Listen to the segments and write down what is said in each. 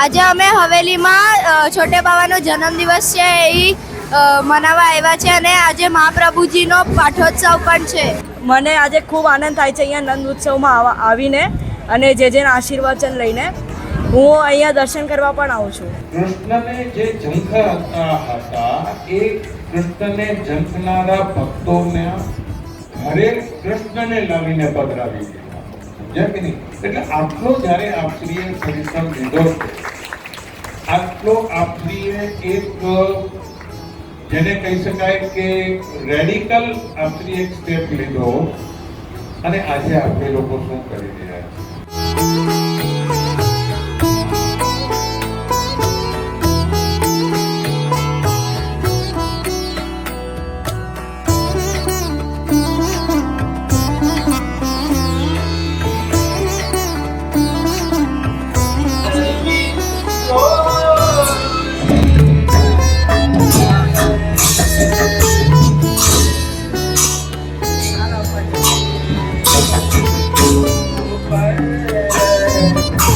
આજે અમે હવેલીમાં છોટે બાવાનો જન્મદિવસ છે એ મનાવવા આવ્યા છે અને આજે મહાપ્રભુજીનો પાઠોત્સવ પણ છે. મને આજે ખૂબ આનંદ થાય છે અહીંયા નંદ ઉત્સવમાં આવીને અને જેના આશીર્વચન લઈને હું અહીંયા દર્શન કરવા પણ આવું છું. કૃષ્ણને જે ઝંખતા હતા એ કૃષ્ણને ઝંખનારા ભક્તોને ઘરે કૃષ્ણને લાવીને પધરાવી દીધા. સમજ્યા કે નહીં? એટલે આટલો જ્યારે આપશ્રીએ પરિશ્રમ લીધો છે, આટલો આપશ્રીએ એક જેને કહી શકાય કે રેડિકલ આપશ્રી એક સ્ટેપ લીધો અને આજે આપણે લોકો શું કરી રહ્યા છીએ.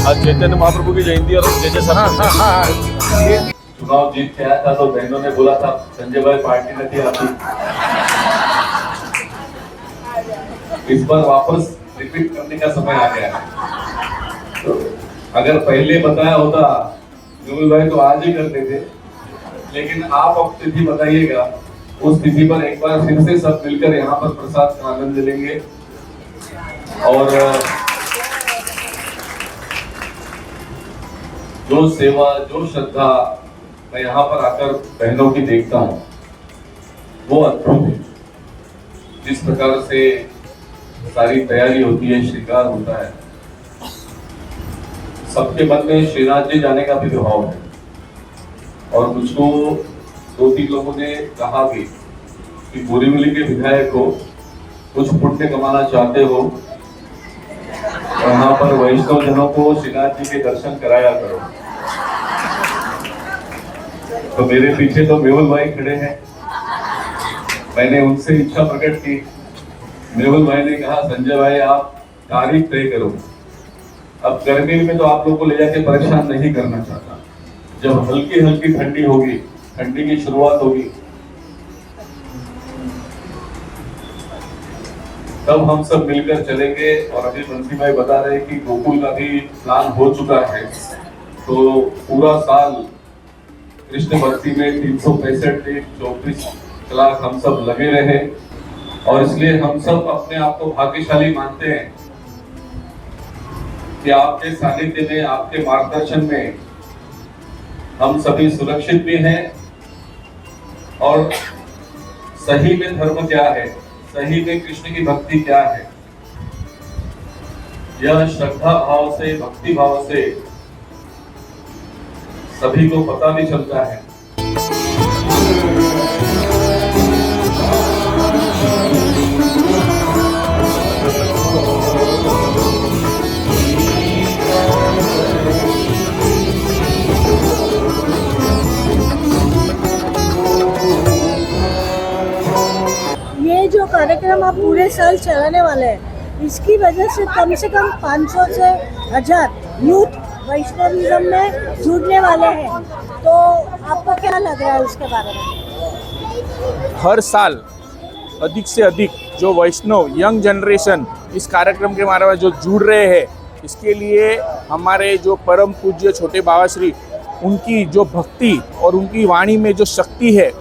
आज चैतन्य महाप्रभु की जयंती और जैसे सना चुनाव जीत के आया था तो बहनों ने बोला था संजय भाई पार्टी नहीं आती, इस बार वापस रिपीट करने का समय आ गया है. तो अगर पहले बताया होता मेहुल भाई तो आज ही करते थे, लेकिन आप अब तिथि बताइएगा, उस तिथि पर एक बार फिर से सब मिलकर यहाँ पर प्रसाद का आनंद लेंगे. और जो सेवा जो श्रद्धा मैं यहाँ पर आकर बहनों की देखता हूँ वो अद्भुत है. जिस प्रकार से सारी तैयारी होती है, श्रृंगार होता है, सबके मन में श्रीनाथ जी जाने का भी भाव है. और मुझको 2-3 लोगों ने कहा भी कि बोरीवली के विधायक हो, कुछ पुण्य कमाना चाहते हो, यहाँ पर वैष्णव जनों को श्रीनाथ जी के दर्शन कराया करो. तो मेरे पीछे तो मेहुल भाई खड़े हैं. मैंने उनसे इच्छा प्रकट की. मेहुल भाई ने कहा संजय भाई आप तारीख तय करो. अब गर्मी में तो आप लोग को ले जाके परेशान नहीं करना चाहता. जब हल्की हल्की ठंडी होगी, ठंडी की शुरुआत होगी, तब हम सब मिलकर चलेंगे. और अभी बंसी भाई बता रहे कि गोकुल का भी प्लान हो चुका है. तो पूरा साल कृष्ण भक्ति में 365 दिन 24 कलाक हम सब लगे रहे. और इसलिए हम सब अपने आप को भाग्यशाली मानते हैं कि आपके सानिध्य में, आपके मार्गदर्शन में हम सभी सुरक्षित भी हैं. और सही में धर्म क्या है, सही में कृष्ण की भक्ति क्या है, यह श्रद्धा भाव से, भक्ति भाव से सभी को पता भी चलता है. ये जो कार्यक्रम आप पूरे साल चलाने वाले हैं, इसकी वजह से कम 500 से 1000 यूथ वैष्णविज्म में जुड़ने वाले हैं. तो आपको क्या लग रहा है उसके बारे में? हर साल अधिक से अधिक जो वैष्णव यंग जनरेशन इस कार्यक्रम के बारे में जो जुड़ रहे हैं, इसके लिए हमारे जो परम पूज्य छोटे बाबा श्री उनकी जो भक्ति और उनकी वाणी में जो शक्ति है,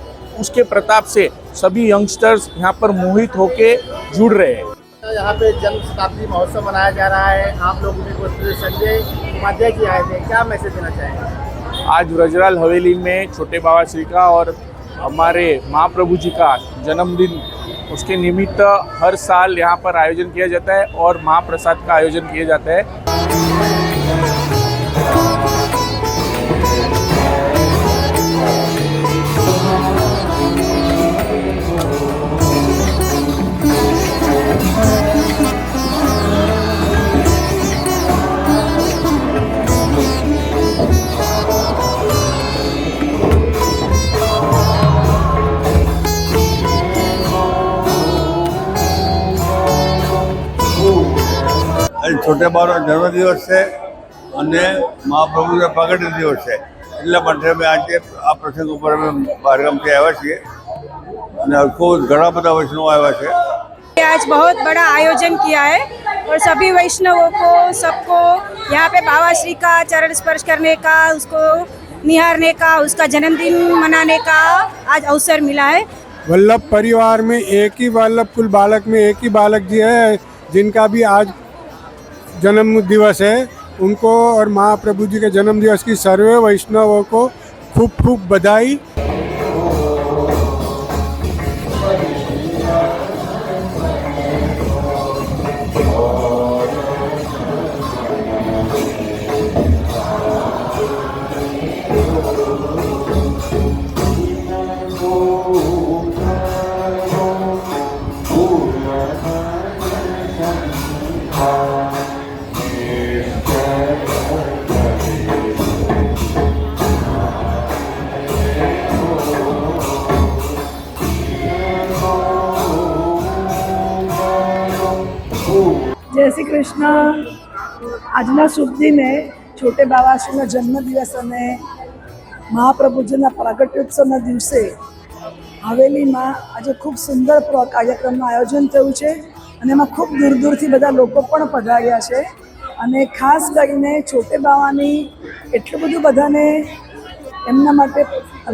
उसके प्रताप से सभी यंगस्टर्स यहाँ पर मोहित होके जुड़ रहे हैं. यहाँ पे जन्म शताब्दी महोत्सव मनाया जा रहा है. आप लोग में संजय उपाध्याय जी आए थे, क्या मैसेज देना चाहेंगे? आज ब्रजराल हवेली में छोटे बाबा श्री का और हमारे महाप्रभु जी का जन्मदिन, उसके निमित्त हर साल यहाँ पर आयोजन किया जाता है और महाप्रसाद का आयोजन किया जाता है. છોટે બાવાનો જન્મદિવસ છે અને મહાપ્રભુનો પ્રગટ દિવસ છે, એટલા માટે અમે આજે આ પ્રસંગ ઉપર અમે બહારગામથી આવ્યા છીએ અને ખૂબ ઘણા બધા વૈષ્ણવો આવ્યા છે. आज बहुत बड़ा आयोजन किया है और सभी वैष्णवों को सबको यहाँ पे बाबा श्री का चरण स्पर्श करने का, उसको निहारने का, उसका जन्मदिन मनाने का आज अवसर मिला है. वल्लभ परिवार में एक ही वल्लभ कुल बालक में एक ही बालक जी है जिनका भी आज जन्म दिवस है. उनको और महाप्रभु जी के जन्म दिवस की सर्वे वैष्णवों को खूब खूब बधाई. જય શ્રી કૃષ્ણ. આજના શુભ દિને છોટે બાવાશ્રીનો જન્મદિવસ અને મહાપ્રભુજીના પ્રાગટ્યોત્સવના દિવસે હવેલીમાં આજે ખૂબ સુંદર કાર્યક્રમનું આયોજન થયું છે અને એમાં ખૂબ દૂર દૂરથી બધા લોકો પણ પધાર્યા છે. અને ખાસ કરીને છોટે બાવાની એટલું બધું બધાને એમના માટે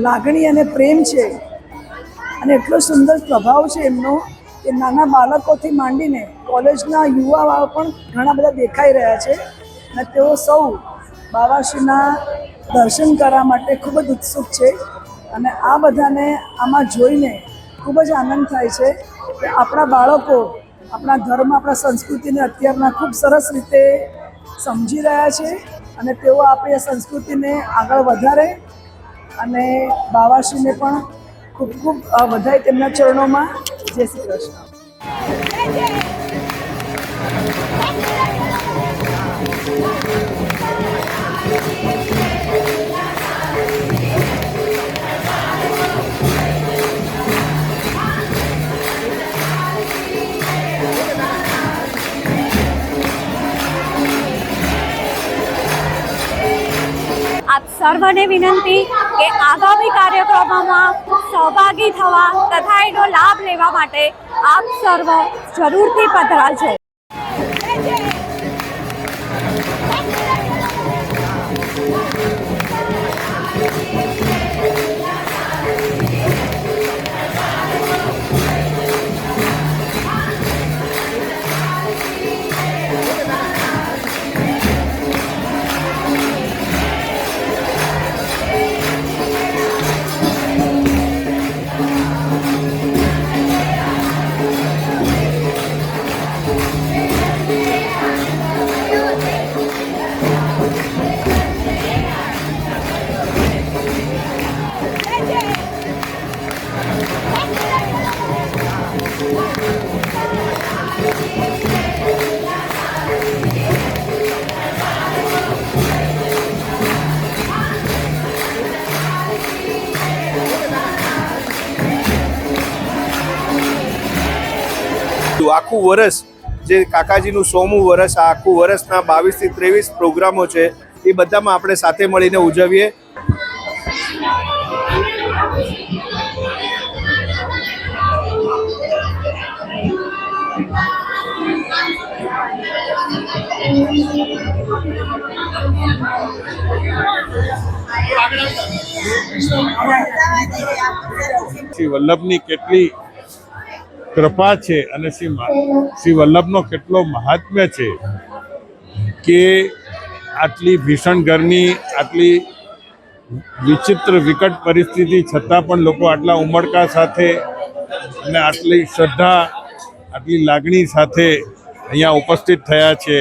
લાગણી અને પ્રેમ છે અને એટલો સુંદર સ્વભાવ છે એમનો કે નાના બાળકોથી માંડીને કોલેજના યુવાઓ પણ ઘણા બધા દેખાઈ રહ્યા છે અને તેઓ સૌ બાવાશ્રીના દર્શન કરવા માટે ખૂબ જ ઉત્સુક છે. અને આ બધાને આમાં જોઈને ખૂબ જ આનંદ થાય છે કે આપણા બાળકો આપણા ધર્મ, આપણા સંસ્કૃતિને અત્યારના ખૂબ સરસ રીતે સમજી રહ્યા છે અને તેઓ આપણી આ સંસ્કૃતિને આગળ વધારે અને બાવાશ્રીને પણ ખૂબ ખૂબ વધાય તેમના ચરણોમાં. જય શ્રી કૃષ્ણ. આપ સર્વને વિનંતી કે આગામી કાર્યક્રમોમાં સહભાગી થવા તથા એનો લાભ લેવા માટે આપ સર્વ જરૂરથી પધારજો. આખું વર્ષ જે કાકાજીનું 100મું વર્ષ, આ આખું વર્ષના 22 થી 23 પ્રોગ્રામો છે એ બધામાં આપણે સાથે મળીને ઉજવીએ. શ્રી વલ્લભની કેટલી કૃપા છે અને શ્રી વલ્લભનો કેટલો મહાત્મ્ય છે કે આટલી ભીષણ ગરમી, આટલી વિચિત્ર વિકટ પરિસ્થિતિ છતાં પણ લોકો આટલા ઉમળકા સાથે અને આટલી શ્રદ્ધા, આટલી લાગણી સાથે અહીંયા ઉપસ્થિત થયા છે.